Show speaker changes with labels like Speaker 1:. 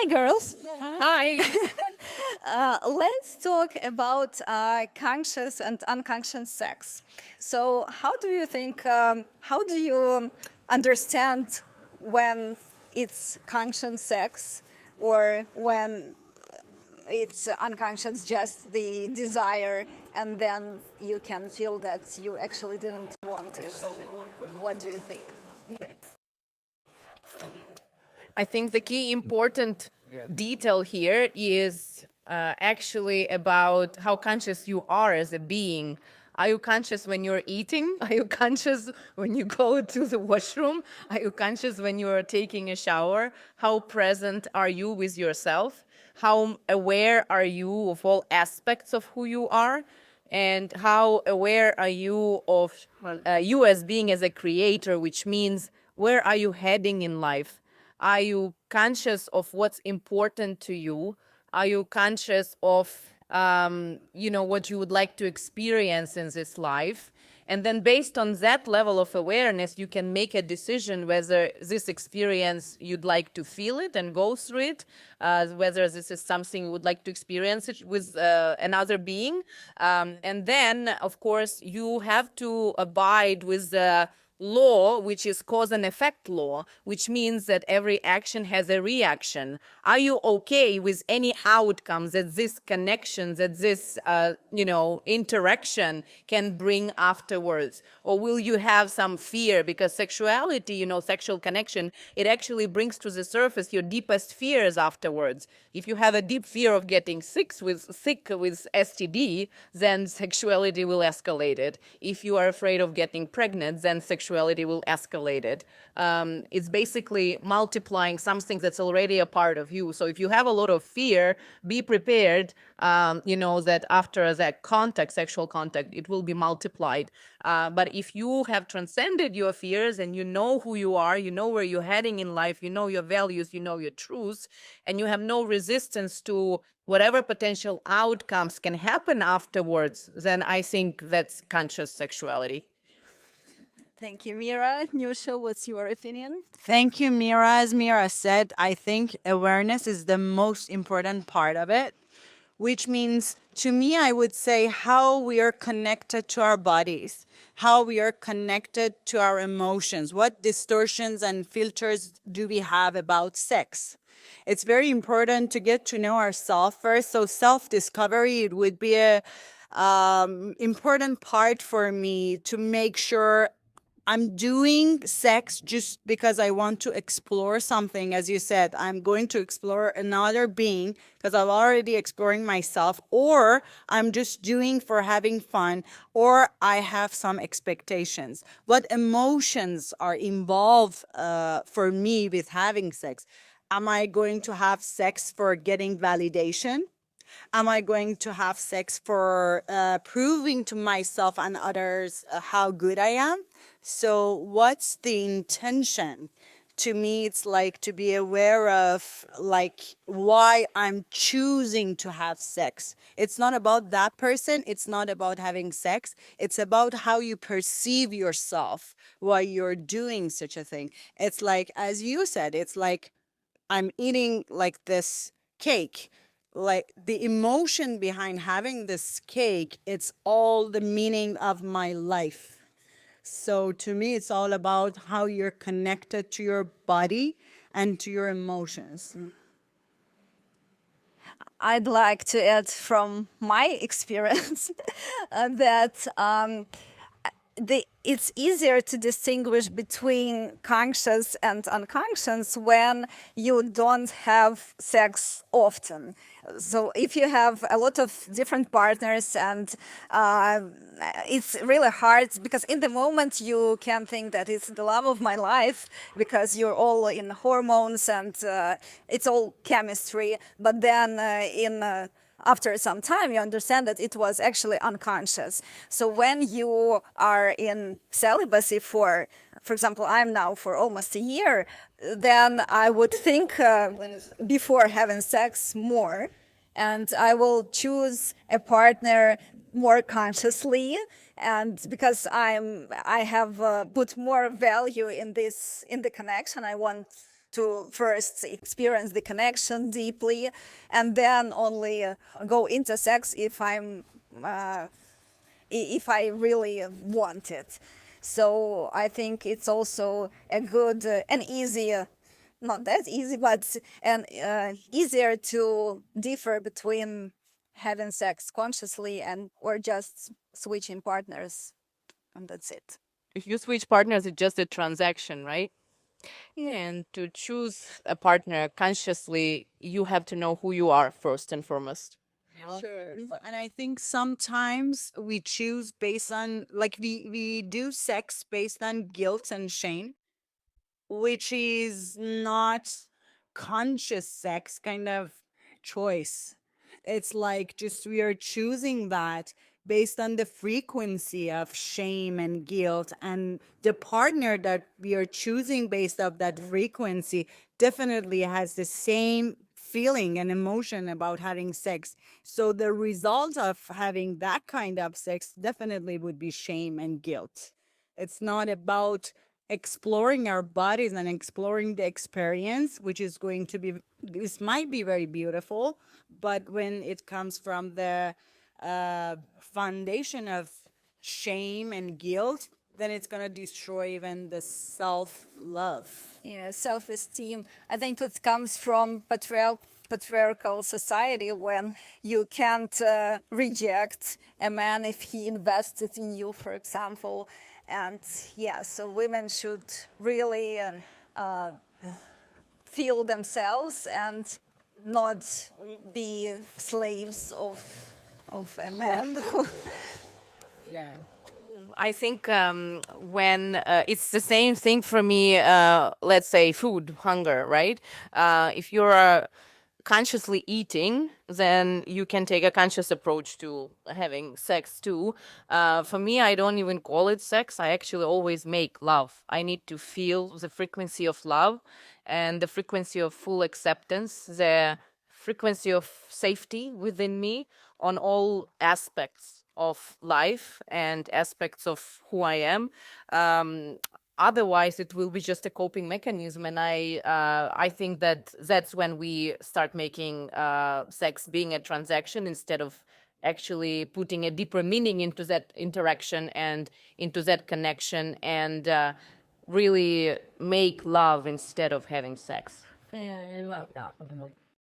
Speaker 1: Hi, girls.
Speaker 2: Hi.
Speaker 1: Let's talk about conscious and unconscious sex. So, how do you think, how do you understand when it's conscious sex or when it's unconscious, just the desire, and then you can feel that you actually didn't want it? What do you think?
Speaker 2: I think the key important detail here is actually about how conscious you are as a being. Are you conscious when you're eating? Are you conscious when you go to the washroom? Are you conscious when you are taking a shower? How present are you with yourself? How aware are you of all aspects of who you are? And how aware are you of you as being as a creator, which means where are you heading in life? Are you conscious of what's important to you? Are you conscious of, what you would like to experience in this life? And then based on that level of awareness, you can make a decision whether this experience you'd like to feel it and go through it, whether this is something you would like to experience it with another being. And then, of course, you have to abide with the law, which is cause and effect law, which means that every action has a reaction. Are you okay with any outcomes that this connection, that this, interaction can bring afterwards? Or will you have some fear? Because sexuality, sexual connection, it actually brings to the surface your deepest fears afterwards. If you have a deep fear of getting sick with STD, then sexuality will escalate it. If you are afraid of getting pregnant, then sexuality will escalate it. It's basically multiplying something that's already a part of you. So if you have a lot of fear, be prepared, that after that contact, sexual contact, it will be multiplied. But if you have transcended your fears and you know who you are, you know where you're heading in life, you know your values, you know your truths, and you have no resistance to whatever potential outcomes can happen afterwards, then I think that's conscious sexuality.
Speaker 1: Thank you, Mira. Nusha, what's your opinion?
Speaker 3: Thank you, Mira. As Mira said, I think awareness is the most important part of it, which means to me, I would say how we are connected to our bodies, how we are connected to our emotions, what distortions and filters do we have about sex. It's very important to get to know ourselves first. So self-discovery, it would be a important part for me to make sure I'm doing sex just because I want to explore something. As you said, I'm going to explore another being because I'm already exploring myself, or I'm just doing for having fun, or I have some expectations. What emotions are involved for me with having sex? Am I going to have sex for getting validation? Am I going to have sex for proving to myself and others how good I am? So what's the intention? To me, it's like to be aware of like why I'm choosing to have sex. It's not about that person. It's not about having sex. It's about how you perceive yourself while you're doing such a thing. It's like, as you said, it's like I'm eating like this cake. Like the emotion behind having this cake, it's all the meaning of my life. So to me, it's all about how you're connected to your body and to your emotions.
Speaker 1: I'd like to add from my experience that it's easier to distinguish between conscious and unconscious when you don't have sex often. So if you have a lot of different partners, and it's really hard because in the moment you can think that it's the love of my life because you're all in hormones and it's all chemistry. But then after some time, you understand that it was actually unconscious. So when you are in celibacy for example, I'm now for almost a year, then I would think before having sex more, and I will choose a partner more consciously, and because I have put more value in the connection, I want to first experience the connection deeply, and then only go into sex if I really want it. So I think it's also a good and easy, not that easy, but easier to differ between having sex consciously and or just switching partners, and that's it.
Speaker 2: If you switch partners, it's just a transaction, right? And to choose a partner consciously, you have to know who you are first and foremost.
Speaker 3: Sure. And I think sometimes we choose based on, like, we do sex based on guilt and shame, which is not conscious sex kind of choice. It's like just we are choosing that based on the frequency of shame and guilt, and the partner that we are choosing based off that frequency definitely has the same feeling and emotion about having sex. So the result of having that kind of sex definitely would be shame and guilt. It's not about exploring our bodies and exploring the experience, which is going to be, this might be very beautiful, but when it comes from the foundation of shame and guilt, then it's going to destroy even the self-love.
Speaker 1: Yeah, self-esteem. I think it comes from patriarchal society, when you can't reject a man if he invested in you, for example. And yeah, so women should really feel themselves and not be slaves of a man.
Speaker 3: Yeah.
Speaker 2: I think when it's the same thing for me, let's say food, hunger, right? If you're consciously eating, then you can take a conscious approach to having sex too. For me, I don't even call it sex. I actually always make love. I need to feel the frequency of love and the frequency of full acceptance, the frequency of safety within me on all aspects of life and aspects of who I am. Otherwise, it will be just a coping mechanism, and I think that that's when we start making sex being a transaction instead of actually putting a deeper meaning into that interaction and into that connection, and really make love instead of having sex.